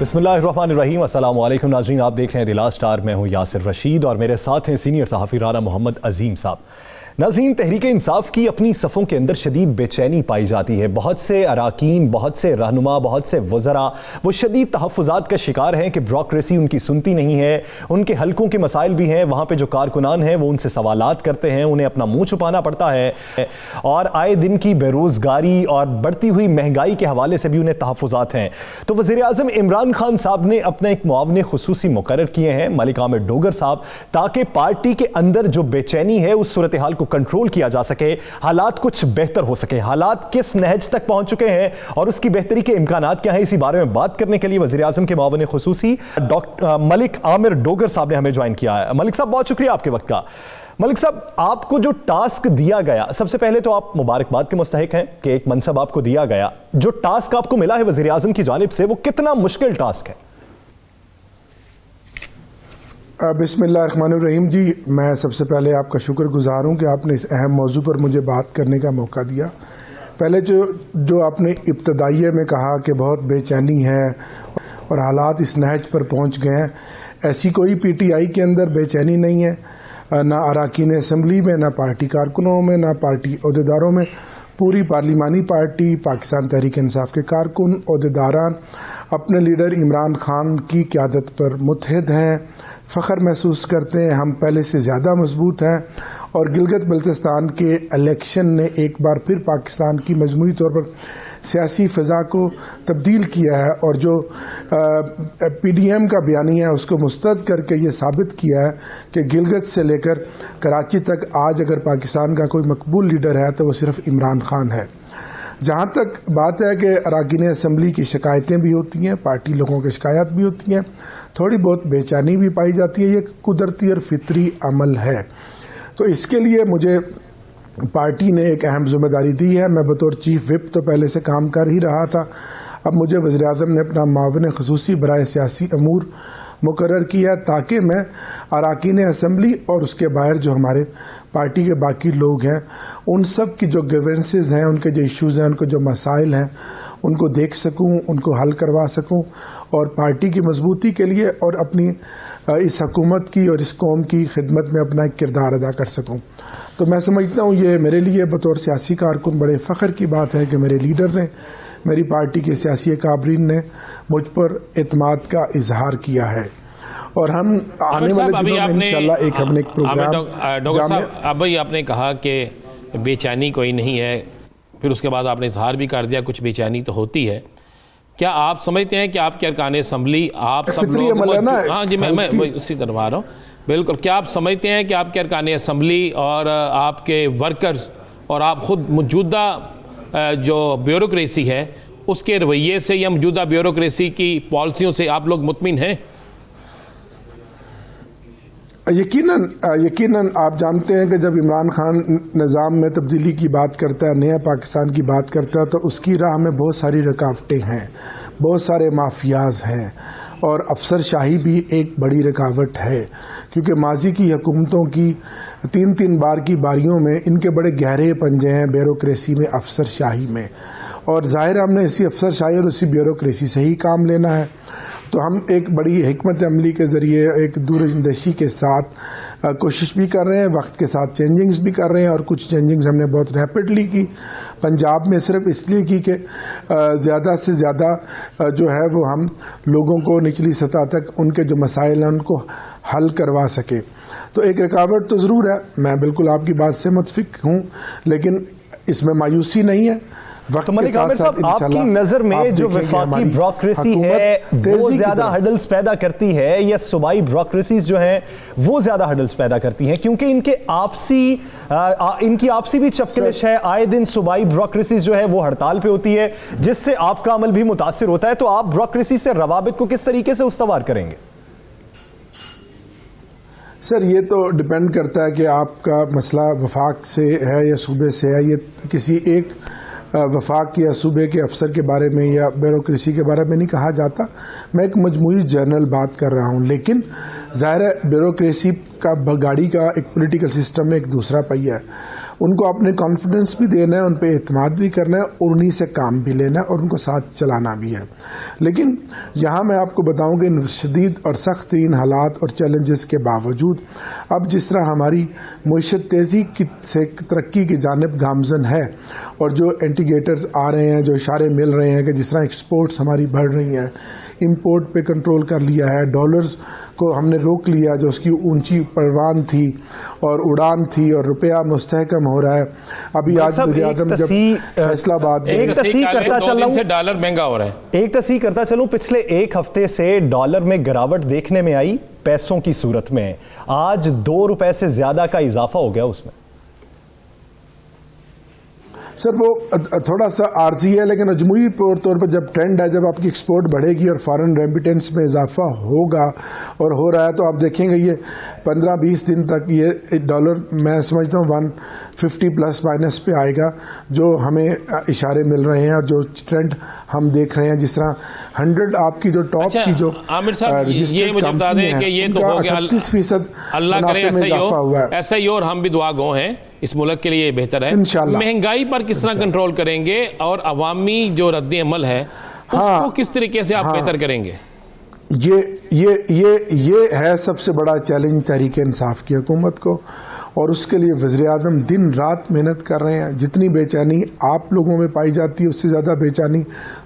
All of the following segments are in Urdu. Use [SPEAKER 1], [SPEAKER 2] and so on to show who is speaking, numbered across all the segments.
[SPEAKER 1] بسم اللہ الرحمن الرحیم۔ السلام علیکم ناظرین، آپ دیکھ رہے ہیں دی لاسٹ آور۔ میں ہوں یاسر رشید اور میرے ساتھ ہیں سینئر صحافی رانا محمد عظیم صاحب۔ ناظرین، تحریک انصاف کی اپنی صفوں کے اندر شدید بے چینی پائی جاتی ہے۔ بہت سے اراکین، بہت سے رہنما، بہت سے وزراء وہ شدید تحفظات کا شکار ہیں کہ بیوروکریسی ان کی سنتی نہیں ہے۔ ان کے حلقوں کے مسائل بھی ہیں، وہاں پہ جو کارکنان ہیں وہ ان سے سوالات کرتے ہیں، انہیں اپنا منہ چھپانا پڑتا ہے، اور آئے دن کی بے روزگاری اور بڑھتی ہوئی مہنگائی کے حوالے سے بھی انہیں تحفظات ہیں۔ تو وزیر اعظم عمران خان صاحب نے اپنا ایک معاون خصوصی مقرر کیے ہیں، ملک عامر ڈوگر صاحب، تاکہ پارٹی کے اندر جو بے چینی ہے اس صورتحال کو کنٹرول کیا جا سکے، حالات کچھ بہتر ہو سکے۔ حالات کس نہج تک پہنچ چکے ہیں اور اس کی بہتری کے امکانات کیا ہیں، اسی بارے میں بات کرنے کے لیے وزیر اعظم کے معاون خصوصی ڈاکٹر ملک عامر ڈوگر صاحب نے ہمیں جوائن کیا ہے۔ ملک صاحب، بہت شکریہ آپ کے وقت کا۔ ملک صاحب، آپ کو جو ٹاسک دیا گیا، سب سے پہلے تو آپ مبارکباد کے مستحق ہیں کہ ایک منصب آپ کو دیا گیا۔ جو ٹاسک آپ کو ملا ہے وزیر اعظم کی جانب سے، وہ کتنا مشکل ٹاسک ہے؟
[SPEAKER 2] بسم اللہ الرحمن الرحیم۔ جی، میں سب سے پہلے آپ کا شکر گزار ہوں کہ آپ نے اس اہم موضوع پر مجھے بات کرنے کا موقع دیا۔ پہلے جو آپ نے ابتدائیے میں کہا کہ بہت بے چینی ہے اور حالات اس نہج پر پہنچ گئے ہیں، ایسی کوئی پی ٹی آئی کے اندر بے چینی نہیں ہے، نہ اراکین اسمبلی میں، نہ پارٹی کارکنوں میں، نہ پارٹی عہدیداروں میں۔ پوری پارلیمانی پارٹی پاکستان تحریک انصاف کے کارکن، عہدیداران اپنے لیڈر عمران خان کی قیادت پر متحد ہیں، فخر محسوس کرتے ہیں، ہم پہلے سے زیادہ مضبوط ہیں، اور گلگت بلتستان کے الیکشن نے ایک بار پھر پاکستان کی مجموعی طور پر سیاسی فضا کو تبدیل کیا ہے، اور جو پی ڈی ایم کا بیانیہ ہے اس کو مسترد کر کے یہ ثابت کیا ہے کہ گلگت سے لے کر کراچی تک آج اگر پاکستان کا کوئی مقبول لیڈر ہے تو وہ صرف عمران خان ہے۔ جہاں تک بات ہے کہ اراکین اسمبلی کی شکایتیں بھی ہوتی ہیں، پارٹی لوگوں کی شکایات بھی ہوتی ہیں، تھوڑی بہت بے چینی بھی پائی جاتی ہے، یہ قدرتی اور فطری عمل ہے۔ تو اس کے لیے مجھے پارٹی نے ایک اہم ذمہ داری دی ہے۔ میں بطور چیف وپ تو پہلے سے کام کر ہی رہا تھا، اب مجھے وزیر اعظم نے اپنا معاون خصوصی برائے سیاسی امور مقرر کیا تاکہ میں اراکین اسمبلی اور اس کے باہر جو ہمارے پارٹی کے باقی لوگ ہیں ان سب کی جو گریونسز ہیں، ان کے جو ایشوز ہیں، ان کے جو مسائل ہیں، ان کو دیکھ سکوں، ان کو حل کروا سکوں، اور پارٹی کی مضبوطی کے لیے اور اپنی اس حکومت کی اور اس قوم کی خدمت میں اپنا ایک کردار ادا کر سکوں۔ تو میں سمجھتا ہوں یہ میرے لیے بطور سیاسی کارکن بڑے فخر کی بات ہے کہ میرے لیڈر نے، میری پارٹی کے سیاسی اکابرین نے مجھ پر اعتماد کا اظہار کیا ہے، اور ہم آنے والے دنوں میں انشاءاللہ ایک ہم نے ایک پروگرام۔
[SPEAKER 3] ڈاکٹر صاحب، اب بھائی آپ نے کہا کہ بے چینی کوئی نہیں ہے، پھر اس کے بعد آپ نے اظہار بھی کر دیا کچھ بے چینی تو ہوتی ہے۔ کیا آپ سمجھتے ہیں کہ آپ کے ارکان اسمبلی، آپ سب لوگ، ہاں جی میں اسی طرح آ رہا ہوں، بالکل، کیا آپ سمجھتے ہیں کہ آپ کے ارکان اسمبلی اور آپ کے ورکرز اور آپ خود موجودہ جو بیوروکریسی ہے اس کے رویے سے یا موجودہ بیوروکریسی کی پالیسیوں سے آپ لوگ مطمئن ہیں؟
[SPEAKER 2] یقیناً آپ جانتے ہیں کہ جب عمران خان نظام میں تبدیلی کی بات کرتا ہے، نیا پاکستان کی بات کرتا ہے، تو اس کی راہ میں بہت ساری رکاوٹیں ہیں، بہت سارے مافیاز ہیں، اور افسر شاہی بھی ایک بڑی رکاوٹ ہے، کیونکہ ماضی کی حکومتوں کی تین بار کی باریوں میں ان کے بڑے گہرے پنجے ہیں بیوروکریسی میں، افسر شاہی میں، اور ظاہر ہم نے اسی افسر شاہی اور اسی بیوروکریسی سے ہی کام لینا ہے۔ تو ہم ایک بڑی حکمت عملی کے ذریعے ایک دورندیشی کے ساتھ کوشش بھی کر رہے ہیں، وقت کے ساتھ چینجنگز بھی کر رہے ہیں، اور کچھ چینجنگز ہم نے بہت ریپڈلی کی پنجاب میں، صرف اس لیے کی کہ زیادہ سے زیادہ جو ہے وہ ہم لوگوں کو نچلی سطح تک ان کے جو مسائل ہیں ان کو حل کروا سکے۔ تو ایک رکاوٹ تو ضرور ہے، میں بالکل آپ کی بات سے متفق ہوں، لیکن اس میں مایوسی نہیں ہے۔
[SPEAKER 1] تو ملک عامر صاحب، آپ کی نظر میں جو وفاقی بیوروکریسی ہے وہ زیادہ ہرڈلز پیدا کرتی ہے یا صوبائی بیوروکریسیز جو ہیں وہ زیادہ ہرڈلز پیدا کرتی ہیں؟ کیونکہ ان کی آپسی بھی چپکلش ہے، آئے دن صوبائی بیوروکریسیز جو ہے وہ ہڑتال پہ ہوتی ہے، جس سے آپ کا عمل بھی متاثر ہوتا ہے۔ تو آپ بیوروکریسی سے روابط کو کس طریقے سے استوار کریں گے؟
[SPEAKER 2] سر، یہ تو ڈیپینڈ کرتا ہے کہ آپ کا مسئلہ وفاق سے ہے یا صوبے سے ہے۔ یہ کسی ایک وفاق یا صوبے کے افسر کے بارے میں یا بیوروکریسی کے بارے میں نہیں کہا جاتا، میں ایک مجموعی جنرل بات کر رہا ہوں۔ لیکن ظاہر ہے بیوروکریسی کا گاڑی کا ایک پولیٹیکل سسٹم میں ایک دوسرا پہیہ ہے، ان کو اپنے کانفیڈنس بھی دینا ہے, ان پہ اعتماد بھی کرنا ہے اور انہی سے کام بھی لینا ہے اور ان کو ساتھ چلانا بھی ہے. لیکن یہاں میں آپ کو بتاؤں کہ ان شدید اور سخت ترین حالات اور چیلنجز کے باوجود اب جس طرح ہماری معیشت تیزی سے ترقی کی جانب گامزن ہے اور جو انڈیکیٹرز آ رہے ہیں, جو اشارے مل رہے ہیں کہ جس طرح ایکسپورٹس ہماری بڑھ رہی ہیں, امپورٹ پہ کنٹرول کر لیا ہے, ڈالرز کو ہم نے روک لیا جو اس کی اونچی پروان تھی اور اڑان تھی, اور روپیہ مستحکم ہو رہا ہے. ابھی آج وزیراعظم جب فیصلہ آباد
[SPEAKER 3] سے ڈالر مہنگا ہو رہا ہے.
[SPEAKER 1] ایک تصحیح کرتا چلوں, پچھلے ایک ہفتے سے ڈالر میں گراوٹ دیکھنے میں آئی پیسوں کی صورت میں, آج 2 روپے سے زیادہ کا اضافہ ہو گیا اس میں.
[SPEAKER 2] سر وہ تھوڑا سا عارضی ہے, لیکن مجموعی طور پر جب ٹرینڈ ہے, جب آپ کی ایکسپورٹ بڑھے گی اور فارن ریمیٹنس میں اضافہ ہوگا اور ہو رہا ہے, تو آپ دیکھیں گے یہ 15-20 دن تک یہ ڈالر میں سمجھتا ہوں 150 پلس مائنس پہ آئے گا, جو ہمیں اشارے مل رہے ہیں اور جو ٹرینڈ ہم دیکھ رہے ہیں. جس طرح 100 آپ کی جو ٹاپ کی جو
[SPEAKER 3] عامر صاحب یہ مجھے بتا دیں کہ یہ تو ہو گیا
[SPEAKER 2] 38%
[SPEAKER 3] اللہ کرے ایسا ہی ہو, اور ہم بھی دعا گو ہیں, اس ملک کے لیے بہتر ہے. مہنگائی پر کس طرح کنٹرول کریں گے اور عوامی جو رد عمل ہے اس کو کس طریقے سے آپ بہتر کریں گے؟
[SPEAKER 2] یہ ہے سب سے بڑا چیلنج تحریک انصاف کی حکومت کو, اور اس کے لیے وزیراعظم دن رات محنت کر رہے ہیں. جتنی بے چینی آپ لوگوں میں پائی جاتی ہے اس سے زیادہ بے چینی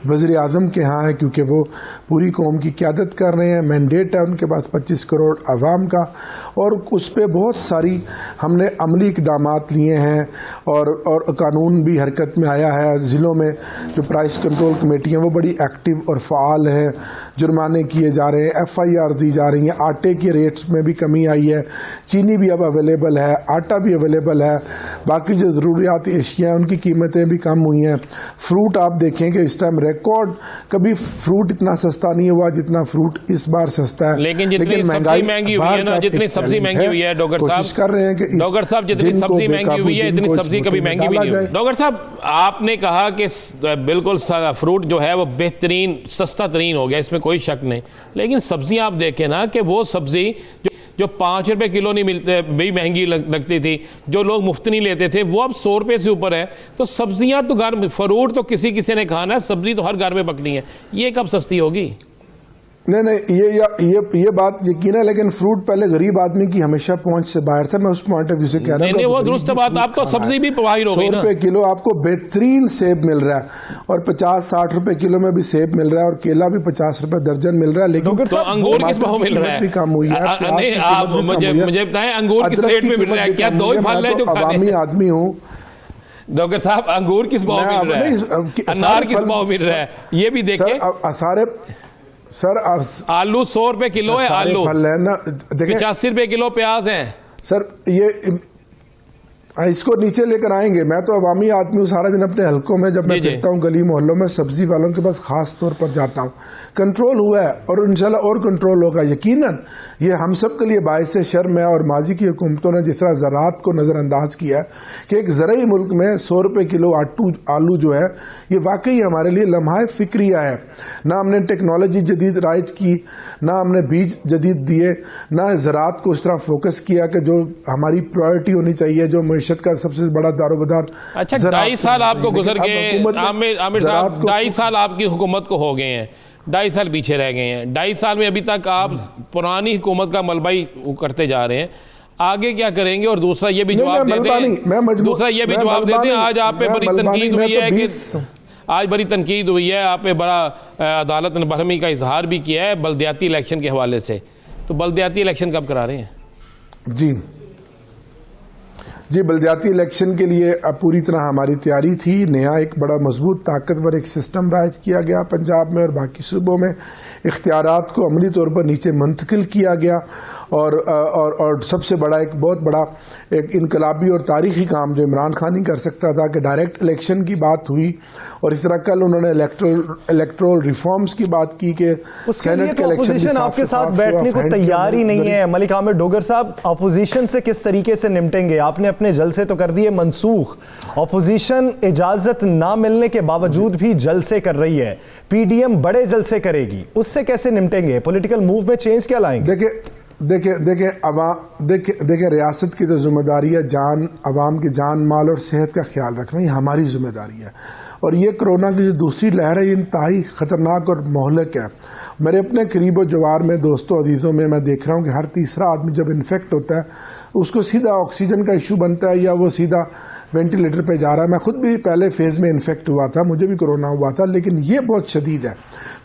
[SPEAKER 2] وزیر اعظم کے ہاں ہے, کیونکہ وہ پوری قوم کی قیادت کر رہے ہیں. مینڈیٹ ہے ان کے پاس 25 کروڑ عوام کا, اور اس پہ بہت ساری ہم نے عملی اقدامات لیے ہیں اور قانون بھی حرکت میں آیا ہے. ضلعوں میں جو پرائس کنٹرول کمیٹی ہیں وہ بڑی ایکٹیو اور فعال ہیں, جرمانے کیے جا رہے ہیں, FIR دی جا رہی ہیں. آٹے کے ریٹس میں بھی کمی آئی ہے, چینی بھی اب اویلیبل ہے, آٹا بھی اویلیبل ہے, باقی جو ضروریاتی اشیاء ہیں ان کی قیمتیں بھی کم ہوئی ہیں. فروٹ آپ دیکھیں کہ اس ٹائم ریکارڈ, کبھی فروٹ اتنا سستا نہیں ہوا جتنا فروٹ اس بار سستا ہے.
[SPEAKER 3] لیکن جتنی سبزی مہنگی ہوئی ہے نا, جتنی سبزی مہنگی ہوئی ہے
[SPEAKER 2] کوشش کر رہے ہیں کہ
[SPEAKER 3] ڈاکٹر صاحب جتنی سبزی مہنگی ہوئی ہے اتنی سبزی کبھی مہنگی بھی نہیں ہوئی. ڈاکٹر صاحب آپ نے کہا کہ بالکل فروٹ جو ہے وہ بہترین سستا ترین ہو گیا, اس میں کوئی شک نہیں, لیکن سبزیاں آپ دیکھیں نا کہ وہ سبزی جو 5 روپے کلو نہیں ملتے بھی مہنگی لگتی تھی, جو لوگ مفت نہیں لیتے تھے, وہ اب 100 روپے سے اوپر ہے. تو سبزیاں تو گھر میں, فروٹ تو کسی نے کھانا ہے, سبزی تو ہر گھر میں پکنی ہے, یہ کب سستی ہوگی؟
[SPEAKER 2] نہیں, یہ بات یقین ہے, لیکن فروٹ پہلے غریب آدمی کی ہمیشہ پہنچ سے باہر تھا. میں اس پوائنٹ آف ویو سے کہہ رہا ہوں
[SPEAKER 3] نہیں, وہ درست بات. آپ تو سبزی بھی باہر ہو گئی نا.
[SPEAKER 2] 100 روپے کلو آپ کو بہترین سیب مل رہا ہے, اور 50-60 روپے کلو میں بھی سیب مل رہا ہے, اور کیلا بھی 50 روپے درجن مل رہا ہے. لیکن
[SPEAKER 3] تو انگور کس بھاؤ مل رہا ہے؟
[SPEAKER 2] بھی کم ہوئی ہے.
[SPEAKER 3] مجھے بتائیں انگور کس ریٹ پہ مل رہا ہے؟ کیا دو ہی پھل ہے جو
[SPEAKER 2] عوامی آدمی ہوں.
[SPEAKER 3] ڈاکٹر صاحب انگور کس بھاؤ مل رہا ہے, انار کس بھاؤ مل رہا ہے, یہ بھی دیکھیں.
[SPEAKER 2] سر
[SPEAKER 3] آلو 100 روپے کلو ہے, آلو 85 روپے کلو پیاز ہیں.
[SPEAKER 2] سر یہ اس کو نیچے لے کر آئیں گے. میں تو عوامی آدمی ہوں, سارا دن اپنے حلقوں میں جب میں پھرتا ہوں گلی محلوں میں, سبزی والوں کے پاس خاص طور پر جاتا ہوں. کنٹرول ہوا ہے اور انشاءاللہ اور کنٹرول ہوگا. یقیناً یہ ہم سب کے لیے باعث شرم ہے, اور ماضی کی حکومتوں نے جس طرح زراعت کو نظر انداز کیا ہے کہ ایک زرعی ملک میں 100 روپے کلو آلو جو ہے یہ واقعی ہمارے لیے لمحہ فکریہ ہے. نہ ہم نے ٹیکنالوجی جدید رائج کی, نہ ہم نے بیج جدید دیے, نہ زراعت کو اس طرح فوکس کیا کہ جو ہماری پرائرٹی ہونی چاہیے, جو معیشت کا سب سے بڑا دارومدار.
[SPEAKER 3] اچھا 2.5 سال آپ کو گزر گئے عامر صاحب, 2.5 سال آپ کی حکومت کو ہو گئے ہیں, 2.5 سال پیچھے رہ گئے ہیں. 2.5 سال میں ابھی تک آپ پرانی حکومت کا ملبہ ہی کرتے جا رہے ہیں. آگے کیا کریں گے؟ اور دوسرا یہ بھی جواب دیتے ہیں, آج آپ پہ بڑی تنقید ہوئی ہے کہ آپ پہ بڑا عدالت نے برہمی کا اظہار بھی کیا ہے بلدیاتی الیکشن کے حوالے سے. تو بلدیاتی الیکشن کب کرا رہے ہیں؟
[SPEAKER 2] جی بلدیاتی الیکشن کے لیے پوری طرح ہماری تیاری تھی. نیا ایک بڑا مضبوط طاقتور ایک سسٹم رائج کیا گیا پنجاب میں اور باقی صوبوں میں. اختیارات کو عملی طور پر نیچے منتقل کیا گیا, اور سب سے بڑا ایک بہت بڑا ایک انقلابی اور تاریخی کام جو عمران خان ہی کر سکتا تھا کہ ڈائریکٹ الیکشن کی بات ہوئی. اور اس طرح کل انہوں نے الیکٹرول ریفارمز کی بات کی کہ
[SPEAKER 1] سینٹ کے الیکشن آپ کے ساتھ بیٹھنے کو تیار ہی نہیں ہے. ملک عامر ڈوگر صاحب, اپوزیشن سے کس طریقے سے نمٹیں گے؟ آپ نے اپنے جلسے تو کر دیے منسوخ, اپوزیشن اجازت نہ ملنے کے باوجود بھی جلسے کر رہی ہے, PDM بڑے جلسے کرے گی, اس سے کیسے نمٹیں گے؟ پولیٹیکل موو میں چینج کیا لائیں گے؟
[SPEAKER 2] دیکھیں دیکھیں ریاست کی تو ذمہ داری ہے عوام کی جان مال اور صحت کا خیال رکھنا، یہ ہماری ذمہ داری ہے. اور یہ کرونا کی جو دوسری لہر ہے یہ انتہائی خطرناک اور مہلک ہے. میرے اپنے قریب و جوار میں دوستوں عزیزوں میں دیکھ رہا ہوں کہ ہر تیسرا آدمی جب انفیکٹ ہوتا ہے اس کو سیدھا آکسیجن کا ایشو بنتا ہے یا وہ سیدھا وینٹیلیٹر پہ جا رہا ہے. میں خود بھی پہلے فیز میں انفیکٹ ہوا تھا، مجھے بھی کرونا ہوا تھا، لیکن یہ بہت شدید ہے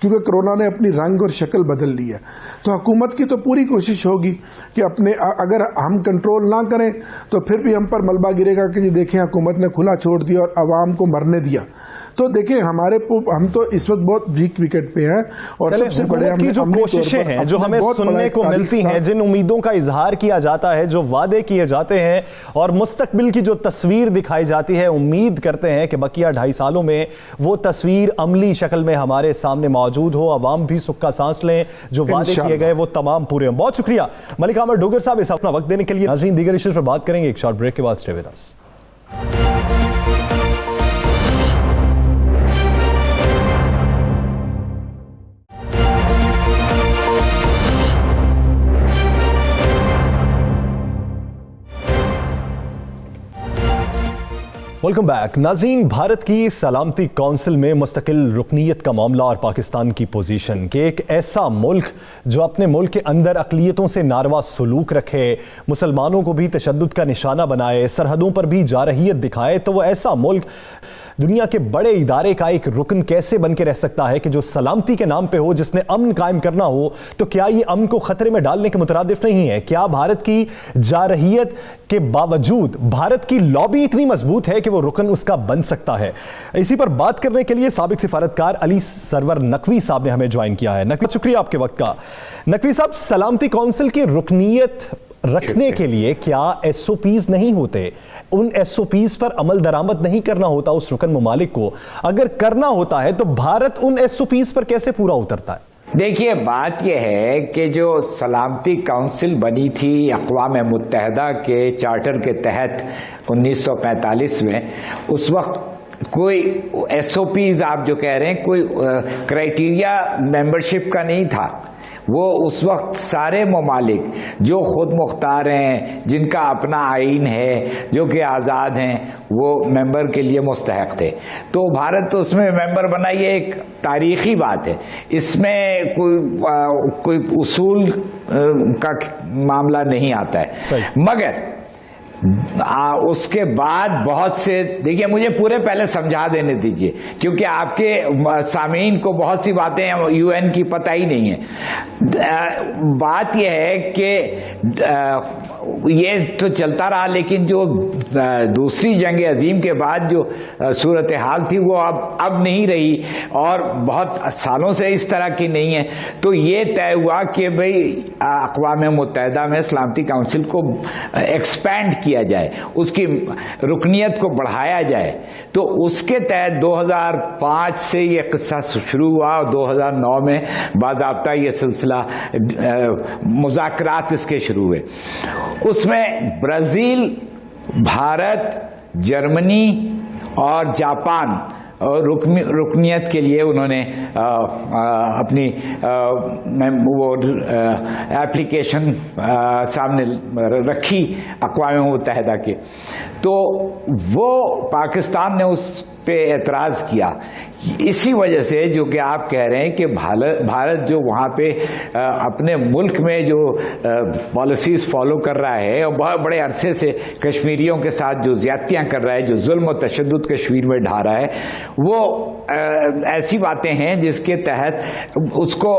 [SPEAKER 2] کیونکہ کرونا نے اپنی رنگ اور شکل بدل لی ہے. تو حکومت کی تو پوری کوشش ہوگی کہ اگر ہم کنٹرول نہ کریں تو پھر بھی ہم پر ملبہ گرے گا کہ جی دیکھیں حکومت نے کھلا چھوڑ دیا اور عوام کو مرنے دیا. تو دیکھیں ہم تو اس وقت بہت ویک وکٹ پہ ہیں اور سب سے بڑے
[SPEAKER 1] کی جو کوششیں ہیں جو ہمیں سننے کو ملتی ہیں، جن امیدوں کا اظہار کیا جاتا ہے، جو وعدے کیے جاتے ہیں اور مستقبل کی جو تصویر دکھائی جاتی ہے، امید کرتے ہیں کہ بقیہ 2.5 سالوں میں وہ تصویر عملی شکل میں ہمارے سامنے موجود ہو، عوام بھی سکھ کا سانس لیں، جو وعدے کیے گئے وہ تمام پورے ہوں. بہت شکریہ ملک عامر ڈوگر صاحب اس اپنا وقت دینے کے لیے. ناظرین دیگر ایشوز پر بات کریں گے ایک شارٹ بریک کے بعد. Stay with us. Welcome back. ناظرین، بھارت کی سلامتی کونسل میں مستقل رکنیت کا معاملہ اور پاکستان کی پوزیشن کہ ایک ایسا ملک جو اپنے ملک کے اندر اقلیتوں سے ناروا سلوک رکھے، مسلمانوں کو بھی تشدد کا نشانہ بنائے، سرحدوں پر بھی جارحیت دکھائے، تو وہ ایسا ملک دنیا کے بڑے ادارے کا ایک رکن کیسے بن کے رہ سکتا ہے کہ جو سلامتی کے نام پہ ہو، جس نے امن قائم کرنا ہو؟ تو کیا یہ امن کو خطرے میں ڈالنے کے مترادف نہیں ہے؟ کیا بھارت کی جارحیت کے باوجود بھارت کی لابی اتنی مضبوط ہے کہ وہ رکن اس کا بن سکتا ہے؟ اسی پر بات کرنے کے لیے سابق سفارتکار علی سرور نقوی صاحب نے ہمیں جوائن کیا ہے. نقوی، شکریہ آپ کے وقت کا. نقوی صاحب، سلامتی کونسل کی رکنیت رکھنے کے لیے کیا ایس او پیز نہیں ہوتے؟ ان ایس او پیز پر عمل درآمد نہیں کرنا ہوتا اس رکن ممالک کو؟ اگر کرنا ہوتا ہے تو بھارت ان ایس او پیز پر کیسے پورا اترتا ہے؟
[SPEAKER 4] دیکھیے، بات یہ ہے کہ جو سلامتی کونسل بنی تھی اقوام متحدہ کے چارٹر کے تحت 1945 میں، اس وقت کوئی ایس او پیز آپ جو کہہ رہے ہیں کوئی کرائیٹیریا ممبرشپ کا نہیں تھا. وہ اس وقت سارے ممالک جو خود مختار ہیں، جن کا اپنا آئین ہے، جو کہ آزاد ہیں، وہ ممبر کے لیے مستحق تھے. تو بھارت تو اس میں ممبر بنا، یہ ایک تاریخی بات ہے. اس میں کوئی اصول کا معاملہ نہیں آتا ہے. مگر اس کے بعد بہت سے، دیکھیے مجھے پورے پہلے سمجھا دینے دیجئے کیونکہ آپ کے سامعین کو بہت سی باتیں یو این کی پتہ ہی نہیں ہے. بات یہ ہے کہ یہ تو چلتا رہا، لیکن جو دوسری جنگ عظیم کے بعد جو صورتحال تھی وہ اب نہیں رہی اور بہت سالوں سے اس طرح کی نہیں ہے. تو یہ طے ہوا کہ بھئی اقوام متحدہ میں سلامتی کونسل کو ایکسپینڈ کیا جائے، اس کی رکنیت کو بڑھایا جائے. تو اس کے تحت 2005 سے یہ قصہ شروع ہوا اور 2009 میں باضابطہ یہ سلسلہ مذاکرات اس کے شروع ہوئے. اس میں برازیل، بھارت، جرمنی اور جاپان رکنیت کے لیے انہوں نے اپنی وہ ایپلیکیشن سامنے رکھی اقوام متحدہ کے. تو وہ پاکستان نے اس پہ اعتراض کیا. اسی وجہ سے جو کہ آپ کہہ رہے ہیں کہ بھارت جو وہاں پہ اپنے ملک میں جو پالیسیز فالو کر رہا ہے اور بہت بڑے عرصے سے کشمیریوں کے ساتھ جو زیادتیاں کر رہا ہے، جو ظلم و تشدد کشمیر میں ڈھا رہا ہے، وہ ایسی باتیں ہیں جس کے تحت اس کو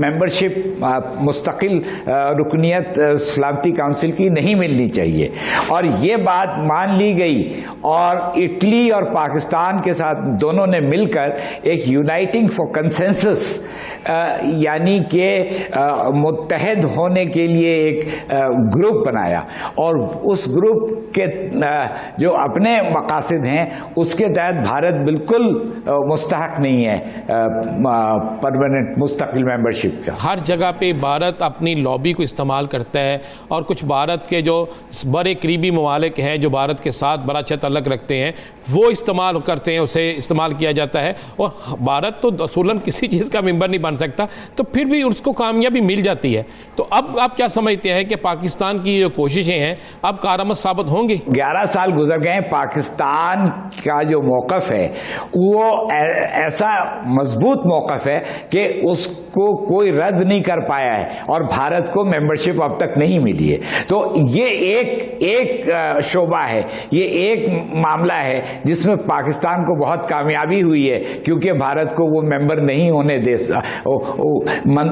[SPEAKER 4] ممبرشپ مستقل رکنیت سلامتی کونسل کی نہیں ملنی چاہیے. اور یہ بات مان لی گئی اور اٹلی اور پاکستان کے ساتھ دونوں نے مل کر ایک یونائٹنگ فار کنسنسس یعنی کہ متحد ہونے کے لیے ایک گروپ بنایا. اور اس گروپ کے جو اپنے مقاصد ہیں اس کے تحت بھارت بالکل مستحق نہیں ہے پرماننٹ مستقل ممبرشپ کا.
[SPEAKER 3] ہر جگہ پہ بھارت اپنی لابی کو استعمال کرتا ہے اور کچھ بھارت کے جو بڑے قریبی ممالک ہیں جو بھارت کے ساتھ بڑا اچھا تعلق رکھتے ہیں وہ اس استعمال کرتے ہیں اسے استعمال کیا جاتا ہے، اور بھارت تو اصولاً کسی چیز کا ممبر نہیں بن سکتا، تو پھر بھی اس کو کامیابی مل جاتی ہے۔ تو اب آپ کیا سمجھتے ہیں کہ پاکستان کی جو کوششیں ہیں اب کارآمد ثابت ہوں گی؟
[SPEAKER 4] 11 سال گزر گئے ہیں، پاکستان کا جو موقف ہے وہ ایسا مضبوط موقف ہے کہ اس کو کوئی رد نہیں کر پایا ہے، اور بھارت کو ممبرشپ اب تک نہیں ملی ہے۔ تو یہ ایک شعبہ ہے، یہ ایک معاملہ ہے جس میں پاکستان کو بہت کامیابی ہوئی ہے، کیونکہ بھارت کو وہ ممبر نہیں ہونے دے،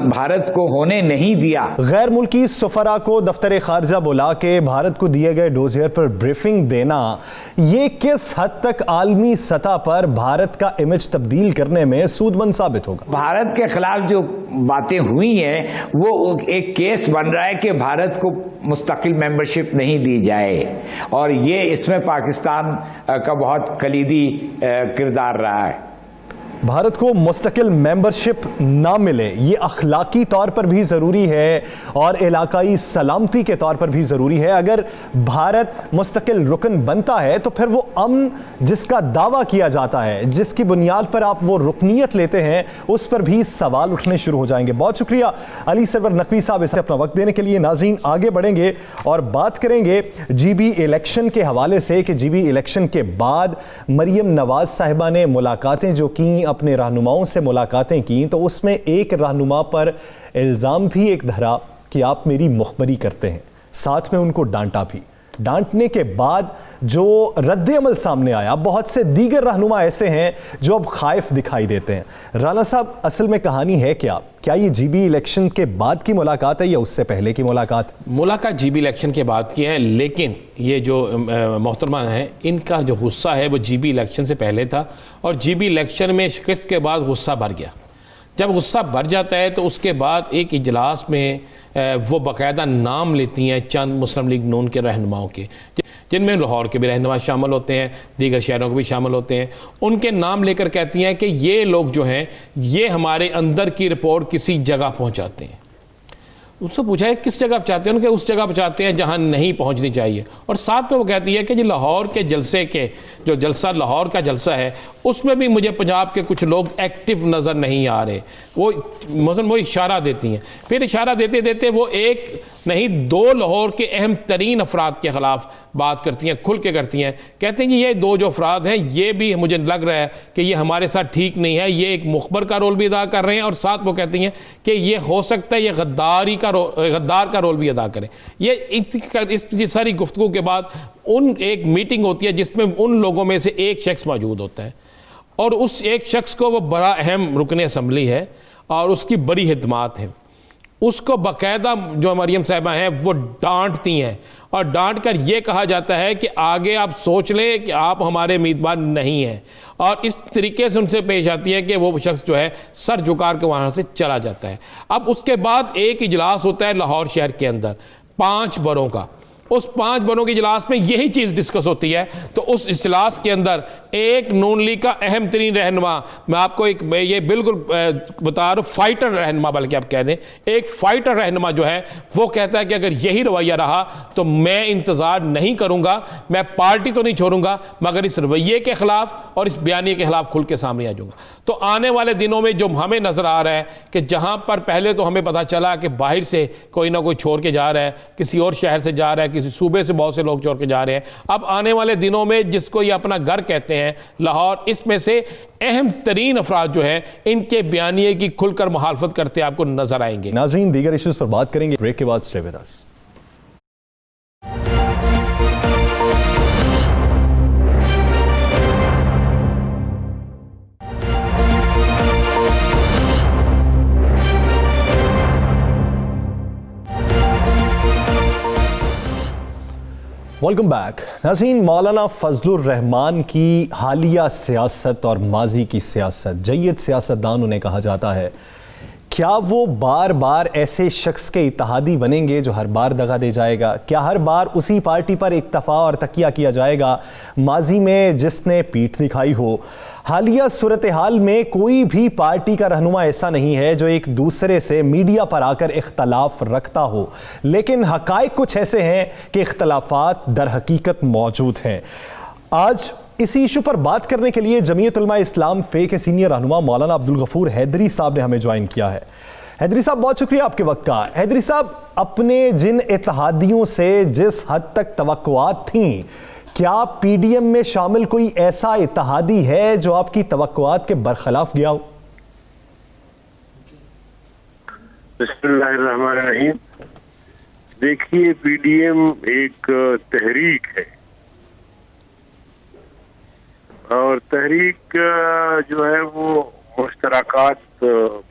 [SPEAKER 4] بھارت کو ہونے نہیں دیا۔
[SPEAKER 1] غیر ملکی سفراء کو دفتر خارجہ بلا کے بھارت کو دیے گئے ڈوزیئر پر بریفنگ دینا، یہ کس حد تک عالمی سطح پر بھارت کا امیج تبدیل کرنے میں سود مند ثابت ہوگا؟
[SPEAKER 4] بھارت کے خلاف جو باتیں ہوئی ہیں وہ ایک کیس بن رہا ہے کہ بھارت کو مستقل ممبرشپ نہیں دی جائے، اور یہ اس میں پاکستان کا بہت کلیدی کردار رہا ہے۔
[SPEAKER 1] بھارت کو مستقل ممبرشپ نہ ملے یہ اخلاقی طور پر بھی ضروری ہے اور علاقائی سلامتی کے طور پر بھی ضروری ہے۔ اگر بھارت مستقل رکن بنتا ہے تو پھر وہ امن جس کا دعویٰ کیا جاتا ہے، جس کی بنیاد پر آپ وہ رکنیت لیتے ہیں، اس پر بھی سوال اٹھنے شروع ہو جائیں گے۔ بہت شکریہ علی سرور نقوی صاحب اسے اپنا وقت دینے کے لیے۔ ناظرین آگے بڑھیں گے اور بات کریں گے جی بی الیکشن کے حوالے سے کہ جی بی الیکشن کے بعد مریم نواز صاحبہ نے ملاقاتیں جو کیں، اپنے رہنماؤں سے ملاقاتیں کیں، تو اس میں ایک رہنما پر الزام بھی ایک دھرا کہ آپ میری مخبری کرتے ہیں، ساتھ میں ان کو ڈانٹا بھی۔ ڈانٹنے کے بعد جو رد عمل سامنے آیا، بہت سے دیگر رہنما ایسے ہیں جو اب خائف دکھائی دیتے ہیں۔ رانا صاحب، اصل میں کہانی ہے کیا یہ جی بی الیکشن کے بعد کی ملاقات ہے یا اس سے پہلے کی ملاقات؟
[SPEAKER 3] ملاقات جی بی الیکشن کے بعد کی ہے، لیکن یہ جو محترمہ ہیں ان کا جو غصہ ہے وہ جی بی الیکشن سے پہلے تھا، اور جی بی الیکشن میں شکست کے بعد غصہ بھر گیا۔ جب غصہ بھر جاتا ہے تو اس کے بعد ایک اجلاس میں وہ باقاعدہ نام لیتی ہیں چند مسلم لیگ نون کے رہنماؤں کے، جن میں لاہور کے بھی رہنما شامل ہوتے ہیں، دیگر شہروں کے بھی شامل ہوتے ہیں۔ ان کے نام لے کر کہتی ہیں کہ یہ لوگ جو ہیں یہ ہمارے اندر کی رپورٹ کسی جگہ پہنچاتے ہیں۔ اس سے پوچھا ہے کس جگہ پہنچاتے ہیں؟ ان کے اس جگہ پہنچاتے ہیں جہاں نہیں پہنچنی چاہیے، اور ساتھ میں وہ کہتی ہے کہ جی لاہور کے جلسے کے جو جلسہ لاہور کا جلسہ ہے اس میں بھی مجھے پنجاب کے کچھ لوگ ایکٹیو نظر نہیں آ رہے۔ وہ مثلا وہ اشارہ دیتی ہیں، پھر اشارہ دیتے دیتے وہ ایک نہیں دو لاہور کے اہم ترین افراد کے خلاف بات کرتی ہیں، کھل کے کرتی ہیں، کہتے ہیں کہ یہ دو جو افراد ہیں یہ بھی مجھے لگ رہا ہے کہ یہ ہمارے ساتھ ٹھیک نہیں ہے، یہ ایک مخبر کا رول بھی ادا کر رہے ہیں، اور ساتھ وہ کہتی ہیں کہ یہ ہو سکتا ہے یہ غدار کا رول بھی ادا کریں۔ یہ اس ساری گفتگو کے بعد ایک میٹنگ ہوتی ہے جس میں ان لوگوں میں سے ایک شخص موجود ہوتا ہے، اور اس ایک شخص کو وہ بڑا اہم رکن اسمبلی ہے اور اس کی بڑی خدمات ہیں، اس کو باقاعدہ جو مریم صاحبہ ہیں وہ ڈانٹتی ہیں، اور ڈانٹ کر یہ کہا جاتا ہے کہ آگے آپ سوچ لیں کہ آپ ہمارے امیدوار نہیں ہیں، اور اس طریقے سے ان سے پیش آتی ہے کہ وہ شخص جو ہے سر جھکا کے وہاں سے چلا جاتا ہے۔ اب اس کے بعد ایک اجلاس ہوتا ہے لاہور شہر کے اندر 5 بروں کا، اس 5 بروں کے اجلاس میں یہی چیز ڈسکس ہوتی ہے۔ تو اس اجلاس کے اندر ایک نون لیگ کا اہم ترین رہنما، میں آپ کو یہ بالکل بتا رہا ہوں، فائٹر رہنما بلکہ آپ کہہ دیں، ایک فائٹر رہنما جو ہے وہ کہتا ہے کہ اگر یہی رویہ رہا تو میں انتظار نہیں کروں گا، میں پارٹی تو نہیں چھوڑوں گا، مگر اس رویے کے خلاف اور اس بیانیے کے خلاف کھل کے سامنے آ جاؤں گا۔ تو آنے والے دنوں میں جو ہمیں نظر آ رہا ہے کہ جہاں پر پہلے تو ہمیں پتہ چلا کہ باہر سے کوئی نہ کوئی چھوڑ کے جا رہا ہے، کسی اور شہر سے جا رہا ہے، کسی صوبے سے بہت سے لوگ چھوڑ کے جا رہے ہیں، اب آنے والے دنوں میں جس کو یہ اپنا گھر کہتے ہیں لاہور، اس میں سے اہم ترین افراد جو ہیں ان کے بیانیے کی کھل کر مخالفت کرتے آپ کو نظر آئیں گے۔
[SPEAKER 1] ناظرین دیگر ایشوز پر بات کریں گے بریک کے بعد، stay with us. Welcome back. ناظرین، مولانا فضل الرحمان کی حالیہ سیاست اور ماضی کی سیاست، جید سیاستدان انہیں کہا جاتا ہے، کیا وہ بار بار ایسے شخص کے اتحادی بنیں گے جو ہر بار دغا دے جائے گا؟ کیا ہر بار اسی پارٹی پر اکتفا اور تکیہ کیا جائے گا ماضی میں جس نے پیٹھ دکھائی ہو؟ حالیہ صورتحال میں کوئی بھی پارٹی کا رہنما ایسا نہیں ہے جو ایک دوسرے سے میڈیا پر آ کر اختلاف رکھتا ہو، لیکن حقائق کچھ ایسے ہیں کہ اختلافات در حقیقت موجود ہیں۔ آج اسی ایشو پر بات کرنے کے لیے جمعیت علماء اسلام فے کے سینئر رہنما مولانا عبدالغفور حیدری صاحب نے ہمیں جوائن کیا ہے۔ حیدری صاحب بہت شکریہ آپ کے وقت کا۔ حیدری صاحب، اپنے جن اتحادیوں سے جس حد تک توقعات تھیں، کیا پی ڈی ایم میں شامل کوئی ایسا اتحادی ہے جو آپ کی توقعات کے برخلاف گیا ہو؟
[SPEAKER 5] بسم اللہ الرحمن الرحیم۔ دیکھیے، پی ڈی ایم ایک تحریک ہے، اور تحریک جو ہے وہ مشترکات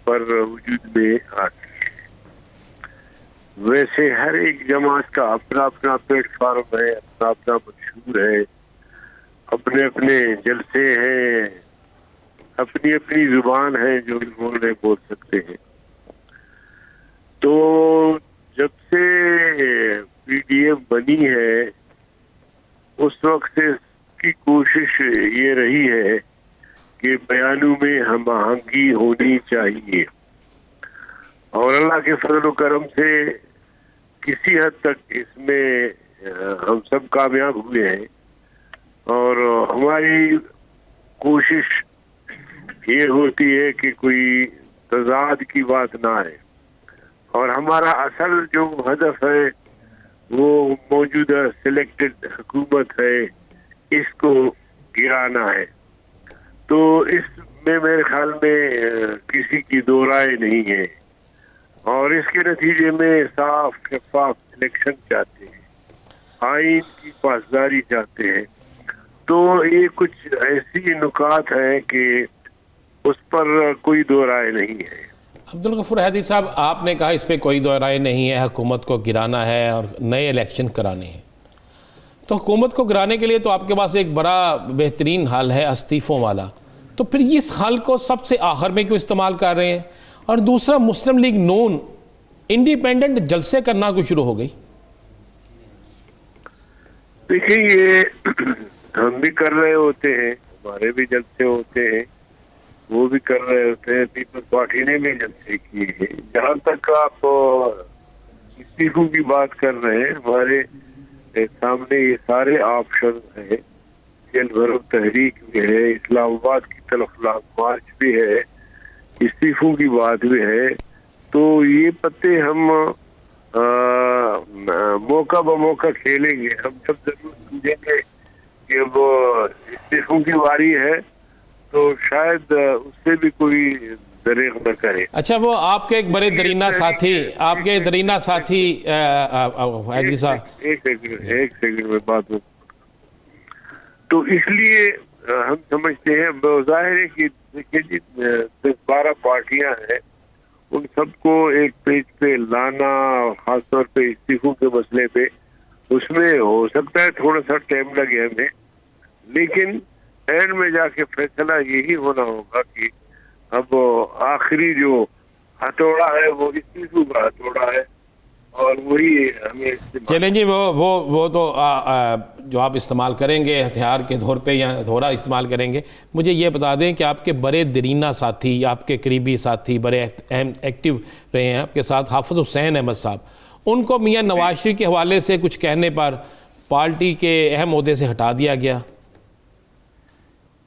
[SPEAKER 5] پر وجود میں آتی ہے۔ ویسے ہر ایک جماعت کا اپنا اپنا پلیٹ فارم ہے، اپنا اپنا منشور ہے، اپنے اپنے جلسے ہیں، اپنی اپنی زبان ہے جو انہوں بول سکتے ہیں۔ تو جب سے پی ڈی ایم بنی ہے اس وقت سے کی کوشش یہ رہی ہے کہ بیانوں میں ہم آہنگی ہونی چاہیے، اور اللہ کے فضل و کرم سے کسی حد تک اس میں ہم سب کامیاب ہوئے ہیں، اور ہماری کوشش یہ ہوتی ہے کہ کوئی تضاد کی بات نہ آئے، اور ہمارا اصل جو ہدف ہے وہ موجودہ سلیکٹڈ حکومت ہے، اس کو گرانا ہے۔ تو اس میں میرے خیال میں کسی کی دو رائے نہیں ہے، اور اس کے نتیجے میں صاف شفاف الیکشن چاہتے ہیں، آئین کی پاسداری چاہتے ہیں۔ تو یہ کچھ ایسی نکات ہیں کہ اس پر کوئی دو رائے نہیں ہے۔
[SPEAKER 3] عبدالغفور حیدری صاحب، آپ نے کہا اس پہ کوئی دو رائے نہیں ہے، حکومت کو گرانا ہے اور نئے الیکشن کرانے ہیں۔ تو حکومت کو گرانے کے لیے تو آپ کے پاس ایک بڑا بہترین حل ہے، استعفوں والا۔ تو پھر اس حل کو سب سے آخر میں کیوں استعمال کر رہے ہیں؟ اور دوسرا، مسلم لیگ نون انڈیپینڈنٹ جلسے کرنا کو شروع ہو گئی۔
[SPEAKER 5] دیکھیں، یہ ہم بھی کر رہے ہوتے ہیں، ہمارے بھی جلسے ہوتے ہیں، وہ بھی کر رہے ہوتے ہیں، پیپلز پارٹی نے بھی جلسے کیے ہیں۔ جہاں تک آپ استعفوں کی بات کر رہے ہیں، ہمارے سامنے یہ سارے آپشن ہیں۔ جل بھرو تحریک بھی ہے، اسلام آباد کی طرف لانگ مارچ بھی ہے، استعفوں کی بات بھی ہے۔ تو یہ پتے ہم موقع بموقع کھیلیں گے۔ ہم جب ضرور سمجھیں گے کہ وہ استعفوں کی باری ہے تو شاید اس سے بھی کوئی دریغ نہ کرے۔
[SPEAKER 3] اچھا، وہ آپ کے ایک بڑے درینہ ساتھی، آپ کے درینہ ساتھی حیدری صاحب،
[SPEAKER 5] ایک سیکنڈ میں بات ہو۔ تو اس لیے ہم سمجھتے ہیں، ظاہر ہے کہ دیکھیے جی، 12 پارٹیاں ہیں، ان سب کو ایک پیج پہ لانا، خاص طور پہ استعفوں کے مسئلے پہ، اس میں ہو سکتا ہے تھوڑا سا ٹائم لگے ہمیں، لیکن اینڈ میں جا کے فیصلہ یہی ہونا ہوگا کہ اب آخری جو ہتھوڑا ہے وہ استعفوں کا ہتھوڑا ہے، اور وہی ہمیں
[SPEAKER 3] چلیں جی، وہ تو جو آپ استعمال کریں گے ہتھیار کے طور پہ یا ہتھوڑا استعمال کریں گے، مجھے یہ بتا دیں کہ آپ کے بڑے درینہ ساتھی، آپ کے قریبی ساتھی، بڑے اہم ایکٹیو رہے ہیں آپ کے ساتھ، حافظ حسین احمد صاحب، ان کو میاں نواز شریف کے حوالے سے کچھ کہنے پر پارٹی کے اہم عہدے سے ہٹا دیا گیا۔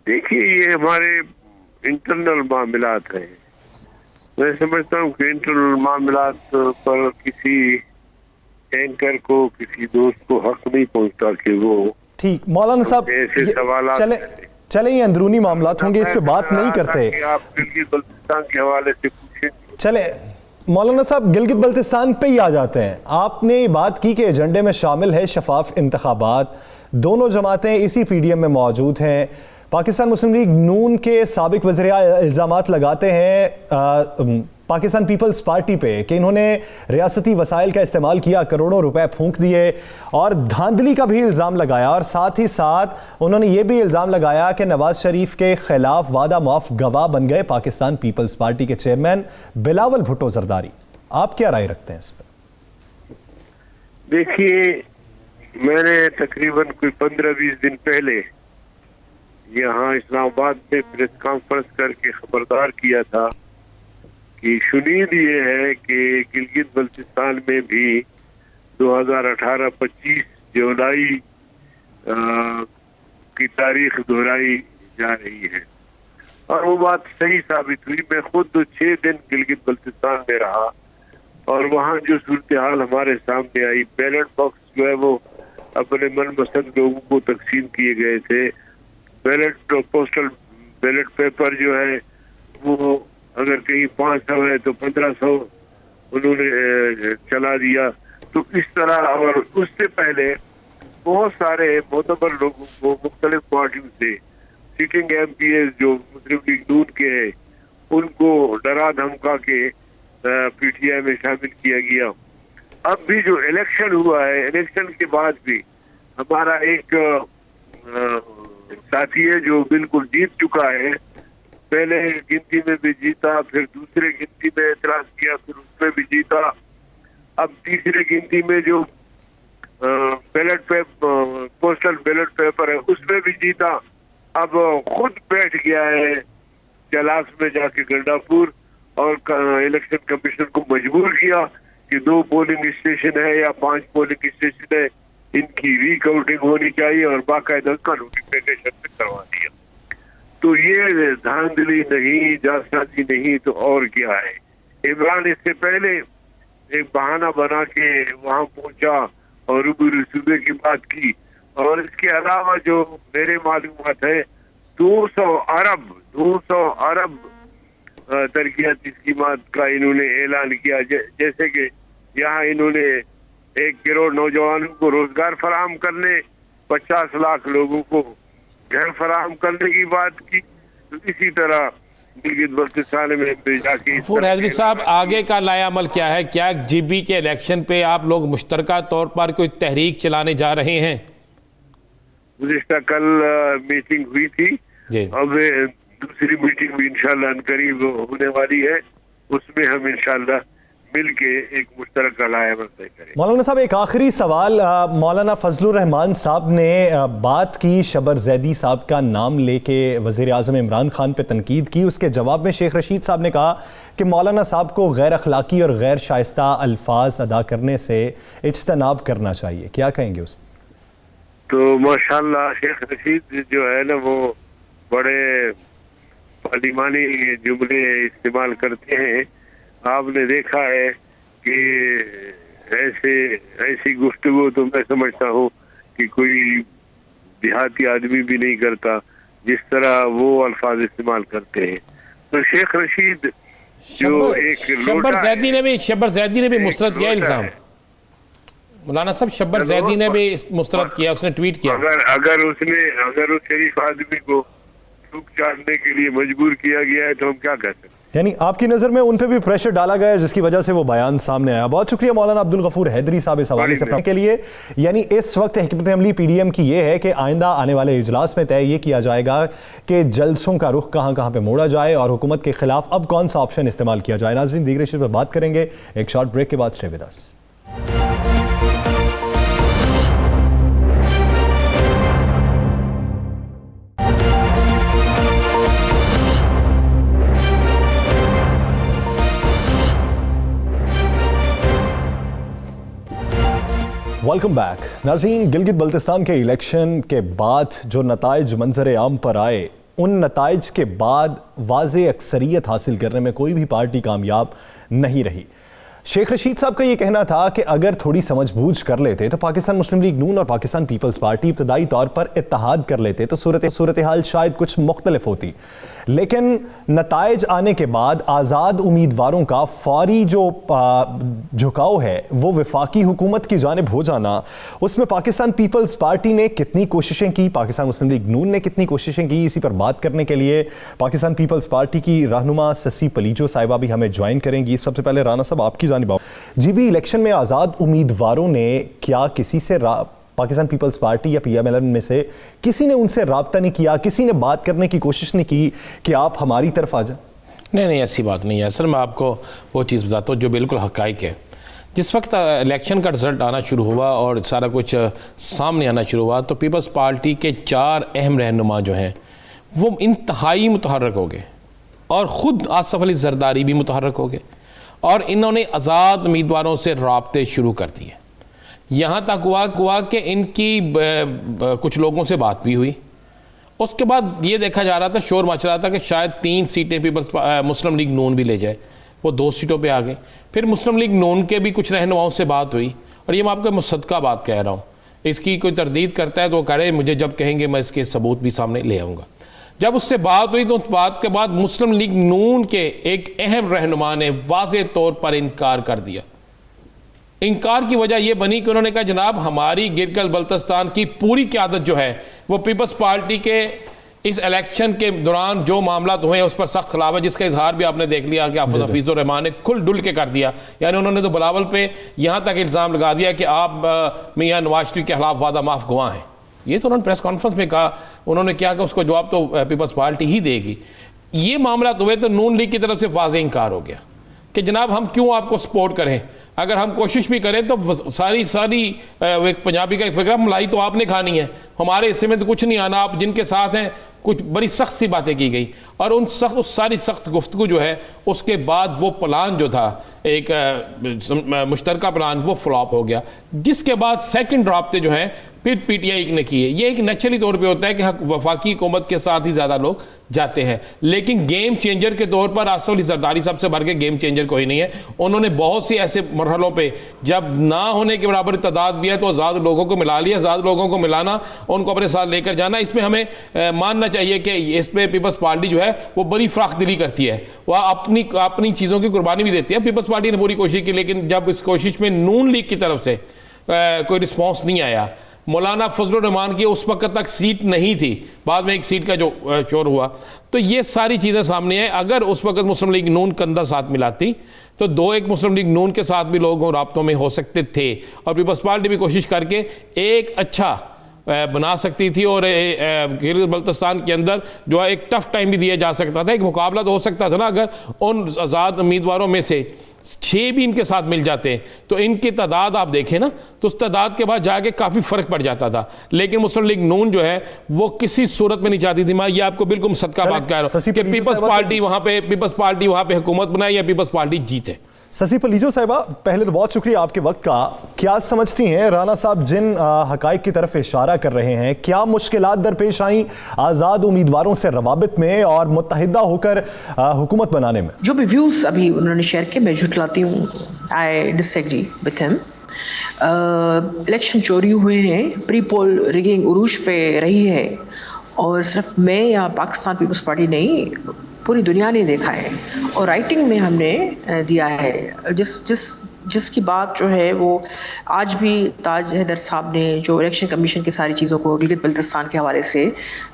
[SPEAKER 5] دیکھیے، یہ ہمارے انٹرنل معاملات ہیں۔ میں سمجھتا ہوں کہ انٹرنل معاملات پر کسی اینکر کو، کسی دوست کو حق نہیں پہنچتا کہ وہ
[SPEAKER 1] ٹھیک مولانا صاحب،
[SPEAKER 5] ایسے سوالات
[SPEAKER 1] چلیں یہ اندرونی معاملات ہوں گے، اس پہ بات نہیں کرتے۔
[SPEAKER 5] آپ گلگت بلتستان کے حوالے سے پوچھیں۔
[SPEAKER 1] چلیں مولانا صاحب، گلگت بلتستان پہ ہی آ جاتے ہیں۔ آپ نے یہ بات کی کہ ایجنڈے میں شامل ہے شفاف انتخابات، دونوں جماعتیں اسی پی ڈی ایم میں موجود ہیں۔ پاکستان مسلم لیگ نون کے سابق وزیر الزامات لگاتے ہیں پاکستان پیپلز پارٹی پہ کہ انہوں نے ریاستی وسائل کا استعمال کیا، کروڑوں روپے پھونک دیے، اور دھاندلی کا بھی الزام لگایا، اور ساتھ ہی ساتھ انہوں نے یہ بھی الزام لگایا کہ نواز شریف کے خلاف وعدہ معاف گواہ بن گئے پاکستان پیپلز پارٹی کے چیئرمین بلاول بھٹو زرداری۔ آپ کیا رائے رکھتے ہیں اس پہ؟
[SPEAKER 5] دیکھیے، میں نے تقریباً کوئی 15-20 دن پہلے یہاں اسلام آباد میں پریس کانفرنس کر کے خبردار کیا تھا کہ شنید یہ ہے کہ گلگت بلتستان میں بھی 2018-25 جولائی کی تاریخ دہرائی جا رہی ہے، اور وہ بات صحیح ثابت ہوئی۔ میں خود 6 دن گلگت بلتستان میں رہا، اور وہاں جو صورتحال ہمارے سامنے آئی، بیلٹ باکس جو ہے وہ اپنے من پسند لوگوں کو تقسیم کیے گئے تھے، پوسٹل بیلٹ پیپر جو ہے وہ اگر کہیں 500 ہے تو 1500 انہوں نے چلا دیا۔ تو اس طرح، اور اس سے پہلے بہت سارے معتبر لوگوں کو مختلف پارٹیوں سے، سٹنگ ایم پی ایز جو مسلم لیگ نون کے ہیں، ان کو ڈرا دھمکا کے پی ٹی آئی میں شامل کیا گیا۔ اب بھی جو الیکشن ہوا ہے، الیکشن کے بعد بھی ہمارا ایک ساتھی ہے جو بالکل جیت چکا ہے، پہلے گنتی میں بھی جیتا، پھر دوسرے گنتی میں اعتراض کیا، پھر اس میں بھی جیتا، اب تیسرے گنتی میں جو پوسٹل بیلٹ پیپر ہے اس میں بھی جیتا۔ اب خود بیٹھ گیا ہے چلاس میں جا کے گنڈا پور، اور الیکشن کمیشن کو مجبور کیا کہ 2 پولنگ اسٹیشن ہے یا 5 پولنگ اسٹیشن ہے، ان کی ری کاؤنٹنگ ہونی چاہیے، اور باقاعدہ قانونی پیکیج سے کروا دیا۔ تو یہ دھاندلی نہیں، جاسازی نہیں تو اور کیا ہے۔ عمران اس سے پہلے ایک بہانہ بنا کے وہاں پہنچا اور عبوری صوبے کی بات کی، اور اس کے علاوہ جو میرے معلومات ہے 200 ارب ترقیاتی اسکیمات کا انہوں نے اعلان کیا، جیسے کہ یہاں انہوں نے 1 کروڑ نوجوانوں کو روزگار فراہم کرنے، 50 لاکھ لوگوں کو گھر فراہم کرنے کی بات کی۔ تو اسی طرح گلگت بلتستان میں جا کے
[SPEAKER 3] غفور حیدری صاحب، آگے کا لائے عمل کیا ہے؟ کیا جی بی کے الیکشن پہ آپ لوگ مشترکہ طور پر کوئی تحریک چلانے جا رہے ہیں؟
[SPEAKER 5] گزشتہ کل میٹنگ ہوئی تھی،
[SPEAKER 3] جی،
[SPEAKER 5] اب دوسری میٹنگ بھی انشاءاللہ عنقریب ہونے والی ہے، اس میں ہم انشاءاللہ مل کے ایک مشترکہ لائے عمل طے کریں۔
[SPEAKER 1] مولانا صاحب ایک آخری سوال، مولانا فضل الرحمان صاحب نے بات کی شبر زیدی صاحب کا نام لے کے وزیر اعظم عمران خان پہ تنقید کی، اس کے جواب میں شیخ رشید صاحب نے کہا کہ مولانا صاحب کو غیر اخلاقی اور غیر شائستہ الفاظ ادا کرنے سے اجتناب کرنا چاہیے، کیا کہیں گے اس؟
[SPEAKER 5] تو ماشاءاللہ شیخ رشید جو ہے نا وہ بڑے پارلیمانی جملے استعمال کرتے ہیں۔ آپ نے دیکھا ہے کہ ایسی گفتگو تو میں سمجھتا ہوں کہ کوئی دیہاتی آدمی بھی نہیں کرتا جس طرح وہ الفاظ استعمال کرتے ہیں۔ تو شیخ رشید جو ایک
[SPEAKER 3] شبر زیدی نے بھی مسترد کیا الزام، مولانا صاحب شبر زیدی نے بھی مسترد کیا، اس نے ٹویٹ کیا۔
[SPEAKER 5] اگر اس شریف آدمی کو تھوک چاٹنے کے لیے مجبور کیا گیا ہے تو ہم کیا کہہ سکتے ہیں؟
[SPEAKER 1] یعنی آپ کی نظر میں ان پہ بھی پریشر ڈالا گیا ہے جس کی وجہ سے وہ بیان سامنے آیا۔ بہت شکریہ مولانا عبدالغفور حیدری صاحب اس حوالے سے کے لیے۔ یعنی اس وقت حکمت عملی پی ڈی ایم کی یہ ہے کہ آئندہ آنے والے اجلاس میں طے یہ کیا جائے گا کہ جلسوں کا رخ کہاں پہ موڑا جائے اور حکومت کے خلاف اب کون سا آپشن استعمال کیا جائے۔ ناظرین دیگر ایشوز پر بات کریں گے ایک شارٹ بریک کے بعد، stay with us. Welcome back ناظرین، گلگت بلتستان کے الیکشن کے بعد جو نتائج منظر عام پر آئے، ان نتائج کے بعد واضح اکثریت حاصل کرنے میں کوئی بھی پارٹی کامیاب نہیں رہی۔ شیخ رشید صاحب کا یہ کہنا تھا کہ اگر تھوڑی سمجھ بوجھ کر لیتے تو پاکستان مسلم لیگ نون اور پاکستان پیپلز پارٹی ابتدائی طور پر اتحاد کر لیتے تو صورتحال شاید کچھ مختلف ہوتی، لیکن نتائج آنے کے بعد آزاد امیدواروں کا فوری جو جھکاؤ ہے وہ وفاقی حکومت کی جانب ہو جانا، اس میں پاکستان پیپلز پارٹی نے کتنی کوششیں کی، پاکستان مسلم لیگ نون نے کتنی کوششیں کی، اسی پر بات کرنے کے لیے پاکستان پیپلز پارٹی کی رہنما سسی پلیجو صاحبہ بھی ہمیں جوائن کریں گی۔ سب سے پہلے رانا صاحب آپ کی جانب آؤ۔ جی بھی الیکشن میں آزاد امیدواروں نے کیا کسی سے پاکستان پیپلز پارٹی یا پی ایم ایل این میں سے کسی نے ان سے رابطہ نہیں کیا، کسی نے بات کرنے کی کوشش نہیں کی کہ آپ ہماری طرف آ جائیں؟
[SPEAKER 3] نہیں ایسی بات نہیں ہے۔ اصل میں آپ کو وہ چیز بتاتا ہوں جو بالکل حقائق ہے۔ جس وقت الیکشن کا رزلٹ آنا شروع ہوا اور سارا کچھ سامنے آنا شروع ہوا تو پیپلز پارٹی کے 4 اہم رہنما جو ہیں وہ انتہائی متحرک ہو گئے، اور خود آصف علی زرداری بھی متحرک ہو گئے، اور انہوں نے آزاد امیدواروں سے رابطے شروع کر دیے۔ یہاں تک ہوا کہ ان کی کچھ لوگوں سے بات بھی ہوئی، اس کے بعد یہ دیکھا جا رہا تھا, شور مچ رہا تھا کہ شاید 3 سیٹیں مسلم لیگ نون بھی لے جائے, وہ 2 سیٹوں پہ آ گئے. پھر مسلم لیگ نون کے بھی کچھ رہنماؤں سے بات ہوئی, اور یہ میں آپ کو مصدقہ بات کہہ رہا ہوں, اس کی کوئی تردید کرتا ہے تو وہ کرے, مجھے جب کہیں گے میں اس کے ثبوت بھی سامنے لے آؤں گا. جب اس سے بات ہوئی تو اس بات کے بعد مسلم لیگ نون کے ایک اہم رہنما نے واضح طور پر انکار کر دیا. انکار کی وجہ یہ بنی کہ انہوں نے کہا جناب ہماری گلگت بلتستان کی پوری قیادت جو ہے وہ پیپلز پارٹی کے اس الیکشن کے دوران جو معاملات ہوئے ہیں اس پر سخت خلاف ہے, جس کا اظہار بھی آپ نے دیکھ لیا کہ حافظ حفیظ الرحمان نے کھل ڈل کے کر دیا. یعنی انہوں نے تو بلاول پہ یہاں تک الزام لگا دیا کہ آپ میاں نواز شریف کے خلاف وعدہ معاف گواہ ہیں. یہ تو انہوں نے پریس کانفرنس میں کہا, انہوں نے کیا کہ اس کو جواب تو پیپلز پارٹی ہی دے گی. یہ معاملات ہوئے تو نون لیگ کی طرف سے واضح انکار ہو گیا کہ جناب ہم کیوں آپ کو سپورٹ کریں, اگر ہم کوشش بھی کریں تو ساری ایک پنجابی کا ایک فکر, ملائی تو آپ نے کھانی ہے, ہمارے حصے میں تو کچھ نہیں آنا, آپ جن کے ساتھ ہیں. کچھ بڑی سخت سی باتیں کی گئی, اور اس ساری سخت گفتگو جو ہے اس کے بعد وہ پلان جو تھا ایک مشترکہ پلان وہ فلاپ ہو گیا, جس کے بعد سیکنڈ رابطے جو ہیں پھر پی ٹی آئی نے کیے. یہ ایک نیچرلی طور پہ ہوتا ہے کہ وفاقی حکومت کے ساتھ ہی زیادہ لوگ جاتے ہیں, لیکن گیم چینجر کے طور پر آصف علی زرداری صاحب سے بڑھ کے گیم چینجر کوئی نہیں ہے. انہوں نے بہت سی ایسے مرحلوں پہ جب نہ ہونے کے برابر تعداد بھی ہے تو آزاد لوگوں کو ملا لیا. آزاد لوگوں کو ملانا, ان کو اپنے ساتھ لے کر جانا, اس میں ہمیں ماننا چاہیے کہ اس پہ پیپلز پارٹی جو ہے وہ بڑی فراخ دلی کرتی ہے, وہ اپنی چیزوں کی قربانی بھی دیتی ہے. پیپلز پارٹی نے پوری کوشش کی, لیکن جب اس کوشش میں نون لیگ کی طرف سے کوئی رسپانس نہیں آیا, مولانا فضل الرحمان کی اس وقت تک سیٹ نہیں تھی, بعد میں ایک سیٹ کا جو چور ہوا, تو یہ ساری چیزیں سامنے ہیں. اگر اس وقت مسلم لیگ نون کندھا ساتھ ملاتی تو 2-1 مسلم لیگ نون کے ساتھ بھی لوگوں رابطوں میں ہو سکتے تھے, اور پیپلز پارٹی بھی کوشش کر کے ایک اچھا بنا سکتی تھی, اور گلگت بلتستان کے اندر جو ہے ایک ٹف ٹائم بھی دیا جا سکتا تھا. ایک مقابلہ تو ہو سکتا تھا نا, اگر ان آزاد امیدواروں میں سے 6 بھی ان کے ساتھ مل جاتے تو ان کی تعداد آپ دیکھیں نا, تو اس تعداد کے بعد جا کے کافی فرق پڑ جاتا تھا. لیکن مسلم لیگ نون جو ہے وہ کسی صورت میں نہیں چاہتی تھی. میں یہ آپ کو بالکل صدقہ بات کہہ رہا ہوں کہ پیپلز پارٹی وہاں پہ حکومت بنائے یا پیپلز پارٹی جیتے.
[SPEAKER 1] سسی پلیجو صاحبہ, پہلے تو بہت شکریہ آپ کے وقت کا. کیا سمجھتی ہیں رانا صاحب جن حقائق کی طرف اشارہ کر رہے ہیں, کیا مشکلات درپیش آئیں آزاد امیدواروں سے روابط میں اور متحدہ ہو کر حکومت بنانے میں؟
[SPEAKER 6] جو بھی ویوز ابھی انہوں نے شیئر کیے میں جھٹلاتی ہوں, آئی ڈس ایگری وتھ ہم. الیکشن چوری ہوئے ہیں, پری پول ریگنگ عروج پہ رہی ہے, اور صرف میں یا پاکستان پیپلز پارٹی نہیں پوری دنیا نے دیکھا ہے, اور رائٹنگ میں ہم نے دیا ہے. جس کی بات جو ہے وہ آج بھی تاج حیدر صاحب نے جو الیکشن کمیشن کی ساری چیزوں کو گلگت بلتستان کے حوالے سے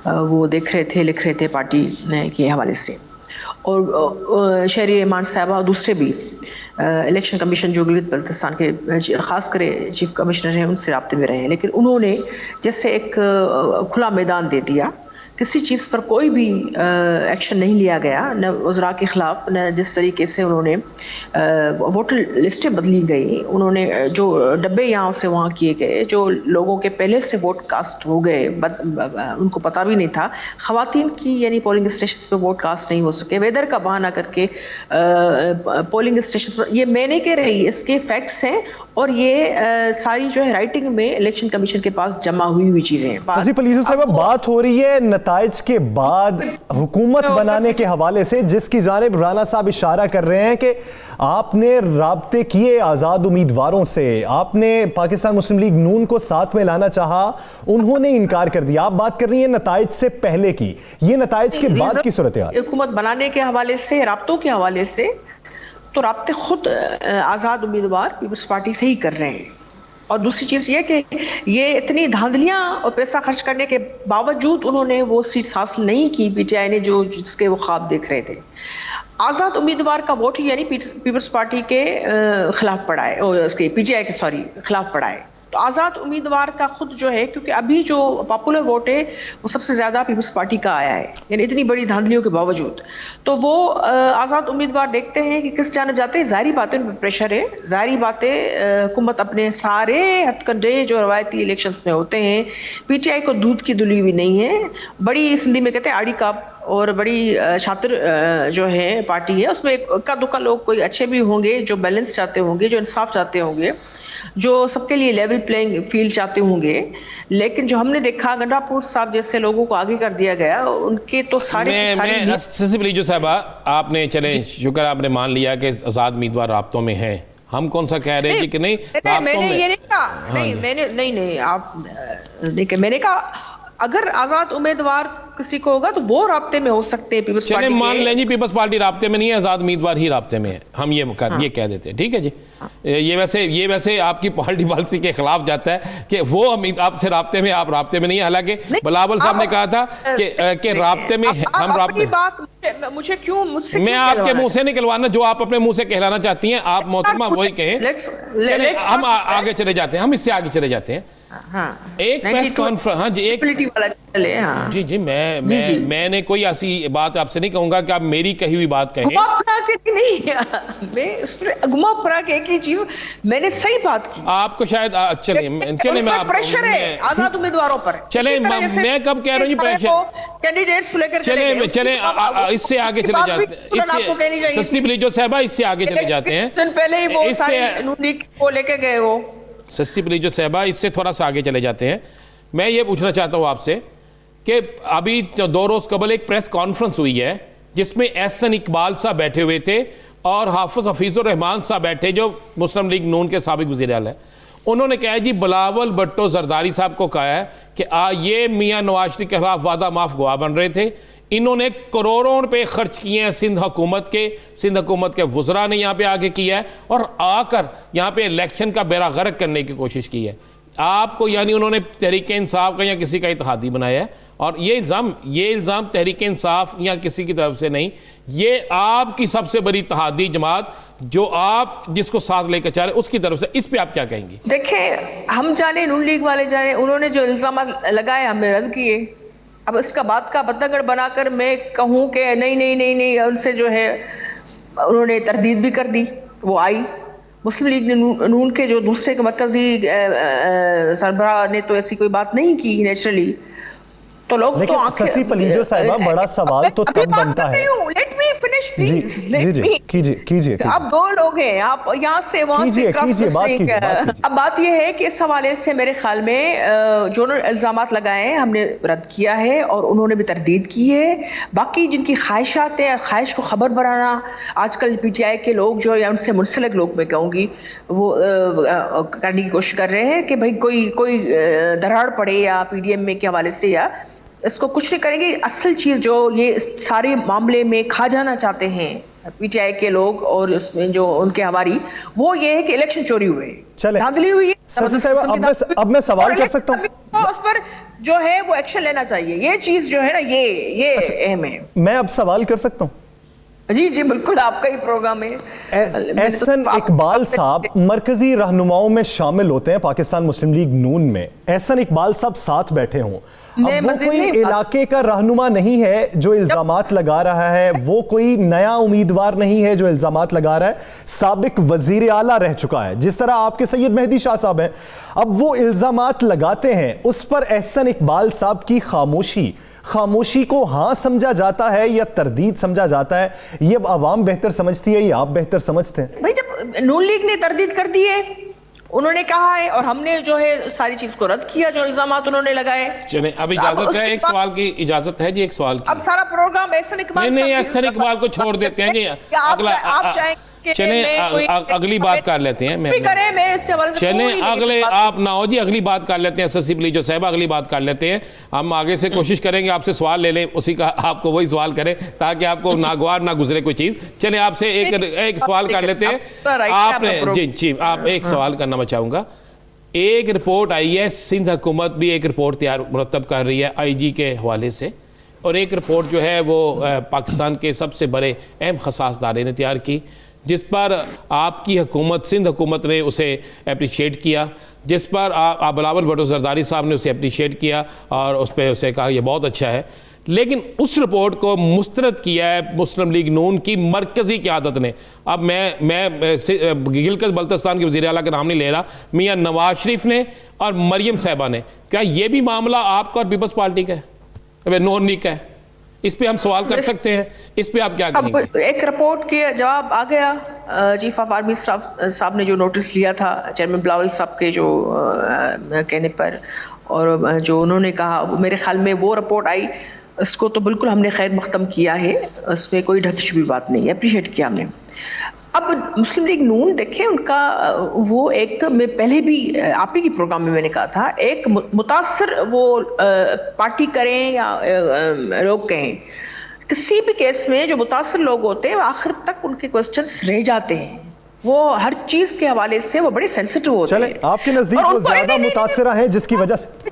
[SPEAKER 6] وہ دیکھ رہے تھے, لکھ رہے تھے پارٹی کے حوالے سے, اور شہری رحمان صاحبہ اور دوسرے بھی الیکشن کمیشن جو گلگت بلتستان کے خاص کر چیف کمشنر ہیں ان سے رابطے میں رہے ہیں. لیکن انہوں نے جیسے ایک کھلا میدان دے دیا, کسی چیز پر کوئی بھی ایکشن نہیں لیا گیا, نہ وزراء کے خلاف, نہ جس طریقے سے انہوں نے ووٹر لسٹیں بدلی گئی, انہوں نے جو ڈبے یہاں سے وہاں کیے گئے, جو لوگوں کے پہلے سے ووٹ کاسٹ ہو گئے ان کو پتہ بھی نہیں تھا, خواتین کی یعنی پولنگ اسٹیشنز پہ ووٹ کاسٹ نہیں ہو سکے, ویدر کا بہانہ کر کے پولنگ اسٹیشنز پر, یہ میں نہیں کہہ رہی, اس کے فیکٹس ہیں, اور یہ ساری جو ہے رائٹنگ میں الیکشن کمیشن کے پاس جمع ہوئی چیزیں ہیں.
[SPEAKER 1] سسی پلیجو صاحب, بات ہو رہی ہے نتائج کے بعد حکومت بنانے کے حوالے سے, جس کی جانب رانا صاحب اشارہ کر رہے ہیں کہ آپ نے رابطے کیے آزاد امیدواروں سے, آپ نے پاکستان مسلم لیگ نون کو ساتھ میں لانا چاہا, انہوں نے انکار کر دیا. آپ بات کر رہی ہیں نتائج سے پہلے کی, یہ نتائج کے بعد کی صورتحال.
[SPEAKER 6] حکومت بنانے کے حوالے سے, رابطوں کے حوالے سے, تو رابطے خود آزاد امیدوار پیپلز پارٹی سے ہی کر رہے ہیں. اور دوسری چیز یہ کہ یہ اتنی دھاندلیاں اور پیسہ خرچ کرنے کے باوجود انہوں نے وہ سیٹس حاصل نہیں کی پی ٹی آئی نے, جو جس کے وہ خواب دیکھ رہے تھے. آزاد امیدوار کا ووٹ یعنی پیپلز پارٹی کے خلاف پڑا ہے, اور اس کے پی ٹی آئی کے خلاف پڑا ہے. تو آزاد امیدوار کا خود جو ہے, کیونکہ ابھی جو پاپولر ووٹ ہے وہ سب سے زیادہ پیپلز پارٹی کا آیا ہے, یعنی اتنی بڑی دھاندلیوں کے باوجود, تو وہ آزاد امیدوار دیکھتے ہیں کہ کس جانب جاتے ہیں. ظاہری باتیں ان پہ پریشر ہے, ظاہری باتیں حکومت اپنے سارے ہتھ کنڈے جو روایتی الیکشنز میں ہوتے ہیں, پی ٹی آئی کو دودھ کی دلی ہوئی نہیں ہے. بڑی سندھی میں کہتے ہیں آڑی کا اور بڑی شاطر جو ہے پارٹی ہے. اس میں اکا دکا لوگ کوئی اچھے بھی ہوں گے جو بیلنس چاہتے ہوں گے, جو انصاف چاہتے ہوں گے, جو سب کے لیے لیول پلینگ فیلڈ چاہتے ہوں گے. لیکن جو ہم نے دیکھا گنڈا پور صاحب جیسے لوگوں کو آگے کر دیا گیا, ان کے تو سارے
[SPEAKER 3] سسیپلیجو صاحبہ آپ نے چلیں شکر آپ نے مان لیا کہ آزاد امیدوار رابطوں میں ہیں, ہم کون سا کہہ رہے ہیں کہ نہیں رابطوں میں.
[SPEAKER 6] میں نے کہا اگر آزاد امیدوار کسی کو ہوگا تو وہ رابطے میں ہو سکتے ہیں پیپلز پارٹی.
[SPEAKER 3] چلیں مان لیں جی پیپلز پارٹی رابطے میں نہیں ہے, آزاد امیدوار ہی رابطے میں ہے, ہم یہ کہہ دیتے ہیں, ٹھیک ہے جی. یہ ویسے آپ کی پالیسی کے خلاف جاتا ہے کہ وہ آپ سے رابطے میں, آپ رابطے میں نہیں ہیں. حالانکہ بلاول صاحب نے کہا تھا کہ رابطے میں ہم رابطے.
[SPEAKER 6] مجھے کیوں مجھ سے
[SPEAKER 3] میں آپ کے منہ سے نکلوانا جو آپ اپنے منہ سے کہلانا چاہتی ہیں آپ محترمہ وہی کہیں. ہم آگے چلے جاتے ہیں, ہم اس سے آگے چلے جاتے ہیں. ایک پریس کانفرنس, ہاں جی ایک جی جی میں نے کوئی ایسی بات آپ سے نہیں کہوں گا کہ آپ میری کہی ہوئی بات کہیں.
[SPEAKER 6] گما پھرا کے ایک ہی چیز میں نے صحیح بات کی.
[SPEAKER 3] آپ کو شاید چلیں میں آپ
[SPEAKER 6] پریشر ہے آزاد امیدواروں پر.
[SPEAKER 3] چلیں میں کب کہہ رہا ہوں جی پریشر,
[SPEAKER 6] کینڈیڈیٹس لے کر
[SPEAKER 3] چلیں اس سے آگے چلے جاتے ہیں. سسیپلیجو صاحبہ اس سے آگے چلے جاتے ہیں.
[SPEAKER 6] پہلے ہی وہ سارے کو لے کے گئے وہ
[SPEAKER 3] سسیپلیجو صاحبہ اس سے تھوڑا سا آگے چلے جاتے ہیں. میں یہ پوچھنا چاہتا ہوں آپ سے کہ ابھی 2 روز قبل ایک پریس کانفرنس ہوئی ہے جس میں احسن اقبال صاحب بیٹھے ہوئے تھے اور حافظ حفیظ الرحمان صاحب بیٹھے جو مسلم لیگ نون کے سابق وزیر اعلیٰ ہیں. انہوں نے کہا جی بلاول بھٹو زرداری صاحب کو کہا ہے کہ یہ میاں نواز شریف کے خلاف وعدہ معاف گواہ بن رہے تھے, انہوں نے کروڑوں روپے خرچ کیے ہیں سندھ حکومت کے وزراء نے یہاں پہ آگے کیا ہے اور آ کر یہاں پہ الیکشن کا بیڑا غرق کرنے کی کوشش کی ہے. آپ کو یعنی انہوں نے تحریک انصاف کا یا کسی کا اتحادی بنایا ہے, اور یہ الزام تحریک انصاف یا کسی کی طرف سے نہیں, یہ آپ کی سب سے بڑی اتحادی جماعت جو آپ جس کو ساتھ لے کر چاہ رہے ہیں اس کی طرف سے. اس پہ آپ کیا کہیں گی؟
[SPEAKER 6] دیکھیں ہم جانے نون لیگ والے جانے, انہوں نے جو الزامات لگائے ہم نے رد کیے. اب اس کا بات کا بدگڑ بنا کر میں کہوں کہ نہیں ان سے جو ہے انہوں نے تردید بھی کر دی. وہ آئی مسلم لیگ نون کے جو دوسرے کے مرکزی سربراہ نے تو ایسی کوئی بات نہیں کی نیچرلی. تو لوگ تو
[SPEAKER 1] سسیپلیجو صاحبہ بڑا سوال تو تب بنتا ہے.
[SPEAKER 6] Let me finish please.
[SPEAKER 1] کیجئے.
[SPEAKER 6] آپ 2 لوگ ہیں, آپ یہاں سے وہاں سے کراس نہیں. اب بات یہ ہے کہ اس حوالے سے میرے خیال میں جو الزامات لگائے ہیں ہم نے رد کیا ہے اور انہوں نے بھی تردید کی ہے. باقی جن کی خواہشات ہیں, خواہش کو خبر بنانا, آج کل پی ٹی آئی کے لوگ جو یا ان سے منسلک لوگ میں کہوں گی وہ کرنے کی کوشش کر رہے ہیں کہ بھائی کوئی دراڑ پڑے یا پی ڈی ایم میں کے حوالے سے, یا اس کو کچھ نہیں کریں گے. اصل چیز جو یہ سارے معاملے میں کھا جانا چاہتے ہیں پی ٹی آئی کے لوگ اور اس میں جو ان کے ہواری, وہ یہ ہے کہ الیکشن چوری ہوئے, دھاندلی ہوئی ہے.
[SPEAKER 1] اب میں سوال کر سکتا ہوں,
[SPEAKER 6] اس پر جو ہے وہ ایکشن لینا چاہیے. یہ چیز جو ہے نا یہ اہم ہے.
[SPEAKER 1] میں اب سوال کر سکتا ہوں؟
[SPEAKER 6] جی بالکل, آپ کا ہی پروگرام ہے.
[SPEAKER 1] احسن اقبال صاحب مرکزی رہنماؤں میں شامل ہوتے ہیں پاکستان مسلم لیگ نون میں. احسن اقبال صاحب ساتھ بیٹھے ہوں, اب وہ کوئی علاقے کا رہنما نہیں ہے جو الزامات لگا رہا ہے, وہ کوئی نیا امیدوار نہیں ہے جو الزامات لگا رہا ہے, سابق وزیر اعلیٰ رہ چکا ہے جس طرح آپ کے سید مہدی شاہ صاحب ہیں. اب وہ الزامات لگاتے ہیں, اس پر احسن اقبال صاحب کی خاموشی کو ہاں سمجھا جاتا ہے یا تردید سمجھا جاتا ہے؟ یہ اب عوام بہتر سمجھتی ہے یا آپ بہتر سمجھتے ہیں؟
[SPEAKER 6] بھائی جب نون لیگ نے تردید کر دی ہے, انہوں نے کہا ہے, اور ہم نے جو ہے ساری چیز کو رد کیا جو الزامات انہوں نے لگائے.
[SPEAKER 3] چلیں اب اجازت ہے, ایک سوال کی اجازت ہے جی, ایک سوال کی.
[SPEAKER 6] اب سارا پروگرام احسن اقبال
[SPEAKER 3] نہیں احسن اقبال کو چھوڑ دیتے ہیں جی.
[SPEAKER 6] آپ چاہیں
[SPEAKER 3] چلیں اگلی بات کر لیتے ہیں. چلیں آپ نہ ہو جی, اگلی بات کر لیتے ہیں. سسیپلیجو صاحب اگلی بات کر لیتے ہیں. ہم آگے سے کوشش کریں گے آپ سے سوال لے لیں, اسی کا آپ کو وہی سوال کریں تاکہ آپ کو ناگوار نہ گزرے کوئی چیز. چلیں آپ سے ایک سوال کر لیتے ہیں. آپ نے جی آپ ایک سوال کرنا میں چاہوں گا. ایک رپورٹ آئی ہے, سندھ حکومت بھی ایک رپورٹ تیار مرتب کر رہی ہے آئی جی کے حوالے سے, اور ایک رپورٹ جو ہے وہ پاکستان کے سب سے بڑے اہم حساس ادارے نے تیار کی, جس پر آپ کی حکومت سندھ حکومت نے اسے اپریشیٹ کیا, جس پر بلاول بھٹو زرداری صاحب نے اسے اپریشیٹ کیا اور اس پہ اسے کہا یہ بہت اچھا ہے. لیکن اس رپورٹ کو مسترد کیا ہے مسلم لیگ نون کی مرکزی قیادت نے. اب میں گلگت بلتستان کے وزیر اعلیٰ کا نام نہیں لے رہا, میاں نواز شریف نے اور مریم صاحبہ نے. کیا یہ بھی معاملہ آپ کا اور پیپلز پارٹی کا ہے, نون لیگ کا ہے؟ اس پہ ہم سوال کر سکتے ہیں، اس پہ آپ کیا کہیں گے؟
[SPEAKER 6] اب ایک رپورٹ کے جواب آ گیا، چیف آف آرمی صاحب نے جو نوٹس لیا تھا چیئرمین بلاول صاحب کے جو کہنے پر، اور جو انہوں نے کہا، میرے خیال میں وہ رپورٹ آئی، اس کو تو بالکل ہم نے خیر مختم کیا ہے، اس میں کوئی ڈھکی چھپی بات نہیں ہے، اپریشیٹ کیا ہم نے۔ اب مسلم لیگ نون دیکھیں ان کا وہ ایک، میں پہلے بھی آپ ہی کی پروگرام میں نے کہا تھا، ایک متاثر وہ پارٹی کریں یا لوگ کہیں، کسی بھی کیس میں جو متاثر لوگ ہوتے ہیں آخر تک ان کے کوسچنز رہ جاتے ہیں، وہ ہر چیز کے حوالے سے وہ بڑے سینسٹیو ہوتے ہیں۔
[SPEAKER 1] چلیں آپ کے نزدیک وہ زیادہ متاثرہ ہیں جس کی وجہ سے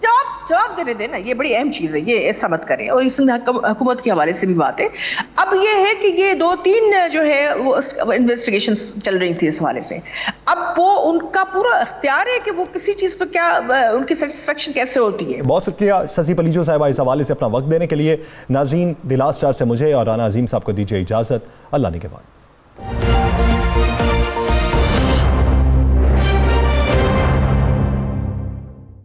[SPEAKER 6] جواب دینے دینا، یہ بڑی اہم چیز ہے، یہ ایسا مت کریں، اور اس حکومت کے حوالے سے بھی بات ہے۔ اب یہ ہے کہ یہ 2-3 جو ہے وہ انویسٹیگیشن چل رہی تھی اس حوالے سے، اب وہ ان کا پورا اختیار ہے کہ وہ کسی چیز پہ کیا ان کی سیٹسفیکشن کیسے ہوتی ہے۔
[SPEAKER 1] بہت شکریہ ششی پلیجو صاحبہ اس حوالے سے اپنا وقت دینے کے لیے۔ ناظرین، دی لاسٹ سٹار سے مجھے اور رانا عظیم صاحب کو دیجیے اجازت، اللہ نے کے بعد۔